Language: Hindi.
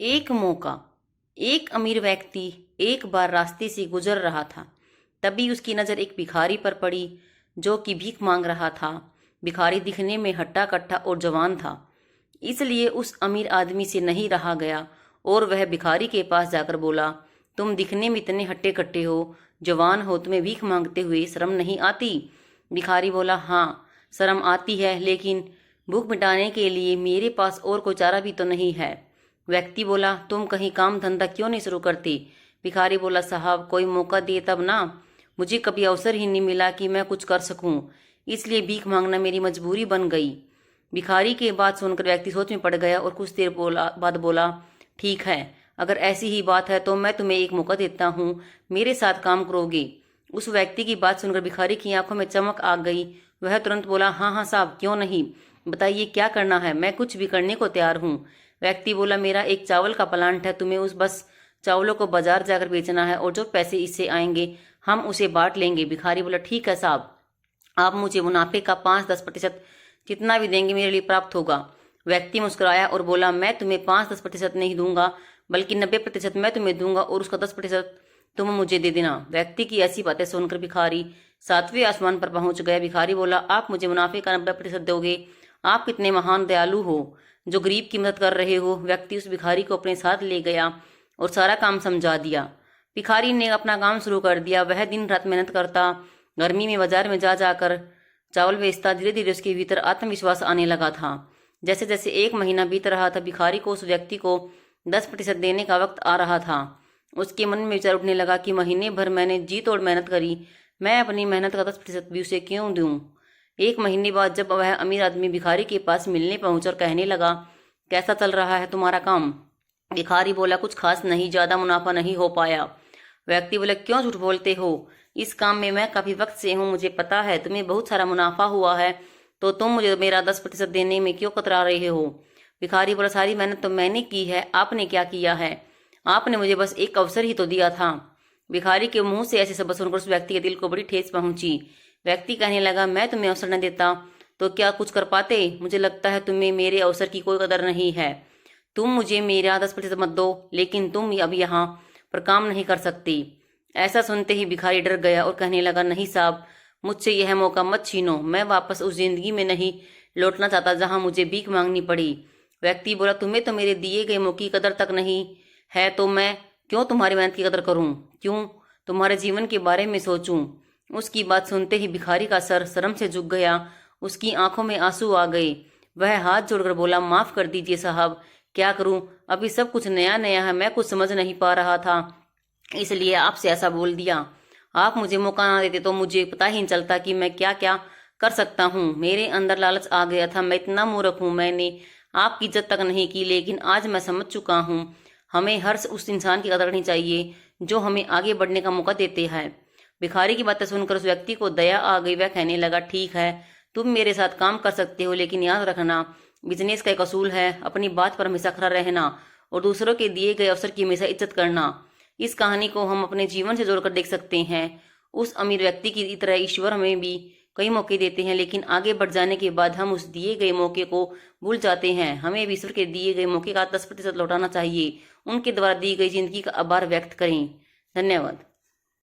एक मौका। एक अमीर व्यक्ति एक बार रास्ते से गुजर रहा था। तभी उसकी नज़र एक भिखारी पर पड़ी जो कि भीख मांग रहा था। भिखारी दिखने में हट्टा कट्टा और जवान था, इसलिए उस अमीर आदमी से नहीं रहा गया और वह भिखारी के पास जाकर बोला, तुम दिखने में इतने हट्टे कट्टे हो, जवान हो, तुम्हें भीख मांगते हुए शर्म नहीं आती? भिखारी बोला, हाँ शर्म आती है, लेकिन भूख मिटाने के लिए मेरे पास और कोई चारा भी तो नहीं है। व्यक्ति बोला, तुम कहीं काम धंधा क्यों नहीं शुरू करते? भिखारी बोला, साहब कोई मौका दिए तब ना, मुझे कभी अवसर ही नहीं मिला कि मैं कुछ कर सकूं, इसलिए भीख मांगना मेरी मजबूरी बन गई। भिखारी की बात सुनकर व्यक्ति सोच में पड़ गया और कुछ देर बाद बोला, ठीक है, अगर ऐसी ही बात है तो मैं तुम्हें एक मौका देता हूँ, मेरे साथ काम करोगे? उस व्यक्ति की बात सुनकर भिखारी की आंखों में चमक आ गई। वह तुरंत बोला, हाँ हाँ साहब, क्यों नहीं, बताइए क्या करना है, मैं कुछ भी करने को तैयार हूँ। व्यक्ति बोला, मेरा एक चावल का प्लांट है, तुम्हें उस बस चावलों को बाजार जाकर बेचना है और जो पैसे इससे आएंगे हम उसे बांट लेंगे। भिखारी बोला, ठीक है साहब, आप मुझे मुनाफे का 5-10% जितना भी देंगे मेरे लिए प्राप्त होगा। व्यक्ति मुस्कुराया और बोला, मैं तुम्हें 5-10% नहीं दूंगा, बल्कि 90% मैं तुम्हें दूंगा और उसका 10% तुम मुझे दे देना। व्यक्ति की ऐसी बातें सुनकर भिखारी 7वें आसमान पर पहुंच गया। भिखारी बोला, आप मुझे मुनाफे का 90% दोगे? आप कितने महान दयालु हो जो गरीब की मदद कर रहे हो। व्यक्ति उस भिखारी को अपने साथ ले गया और सारा काम समझा दिया। भिखारी ने अपना काम शुरू कर दिया। वह दिन रात मेहनत करता, गर्मी में बाजार में जा जाकर चावल बेचता। धीरे धीरे उसके भीतर आत्मविश्वास आने लगा था। जैसे जैसे एक महीना बीत रहा था, भिखारी को उस व्यक्ति को 10% देने का वक्त आ रहा था। उसके मन में विचार उठने लगा कि महीने भर मैंने जी तोड़ मेहनत करी, मैं अपनी मेहनत का 10% भी उसे क्यों दूं। एक महीने बाद जब वह अमीर आदमी भिखारी के पास मिलने पहुंचा और कहने लगा, कैसा चल रहा है तुम्हारा काम? भिखारी बोला, कुछ खास नहीं, ज्यादा मुनाफा नहीं हो पाया। व्यक्ति बोला, क्यों झूठ बोलते हो, इस काम में मैं काफी वक्त से हूँ, मुझे पता है तुम्हें बहुत सारा मुनाफा हुआ है, तो तुम मुझे मेरा 10% देने में क्यों कतरा रहे हो? भिखारी बोला, सारी मेहनत तो मैंने की है, आपने क्या किया है? आपने मुझे बस एक अवसर ही तो दिया था। भिखारी के मुंह से ऐसे शब्द सुनकर उस व्यक्ति के दिल को बड़ी ठेस पहुंची। व्यक्ति कहने लगा, मैं तुम्हें अवसर न देता तो क्या कुछ कर पाते? मुझे लगता है तुम्हें मेरे अवसर की कोई कदर नहीं है। तुम मुझे मेरा 10% मत दो, लेकिन तुम अब यहाँ पर काम नहीं कर सकती। ऐसा सुनते ही भिखारी डर गया और कहने लगा, नहीं साहब, मुझसे यह मौका मत छीनो, मैं वापस उस जिंदगी में नहीं लौटना चाहता जहां मुझे भीख मांगनी पड़ी। व्यक्ति बोला, तुम्हें तो मेरे दिए गए मौके की कदर तक नहीं है, तो मैं क्यों तुम्हारी मेहनत की कदर करूं, क्यों तुम्हारे जीवन के बारे में सोचूं? उसकी बात सुनते ही भिखारी का सर शर्म से झुक गया, उसकी आंखों में आंसू आ गए। वह हाथ जोड़कर बोला, माफ कर दीजिए साहब, क्या करूं, अभी सब कुछ नया नया है, मैं कुछ समझ नहीं पा रहा था, इसलिए आपसे ऐसा बोल दिया। आप मुझे मौका ना देते तो मुझे पता ही नहीं चलता कि मैं क्या क्या कर सकता हूँ। मेरे अंदर लालच आ गया था, मैं इतना मूर्ख हूँ, मैंने आपकी इज्जत तक नहीं की, लेकिन आज मैं समझ चुका हूँ, हमें हर उस इंसान की कदर करनी चाहिए जो हमें आगे बढ़ने का मौका देते हैं। भिखारी की बातें सुनकर उस व्यक्ति को दया आ गई। वह कहने लगा, ठीक है, तुम मेरे साथ काम कर सकते हो, लेकिन याद रखना, बिजनेस का एक असूल है, अपनी बात पर हमेशा खरा रहना और दूसरों के दिए गए अवसर की हमेशा इज्जत करना। इस कहानी को हम अपने जीवन से जोड़कर देख सकते हैं। उस अमीर व्यक्ति की तरह ईश्वर हमें भी कई मौके देते हैं, लेकिन आगे बढ़ जाने के बाद हम उस दिए गए मौके को भूल जाते हैं। हमें भी ईश्वर के दिए गए मौके का 10% लौटाना चाहिए, उनके द्वारा दी गई जिंदगी का आभार व्यक्त करें। धन्यवाद।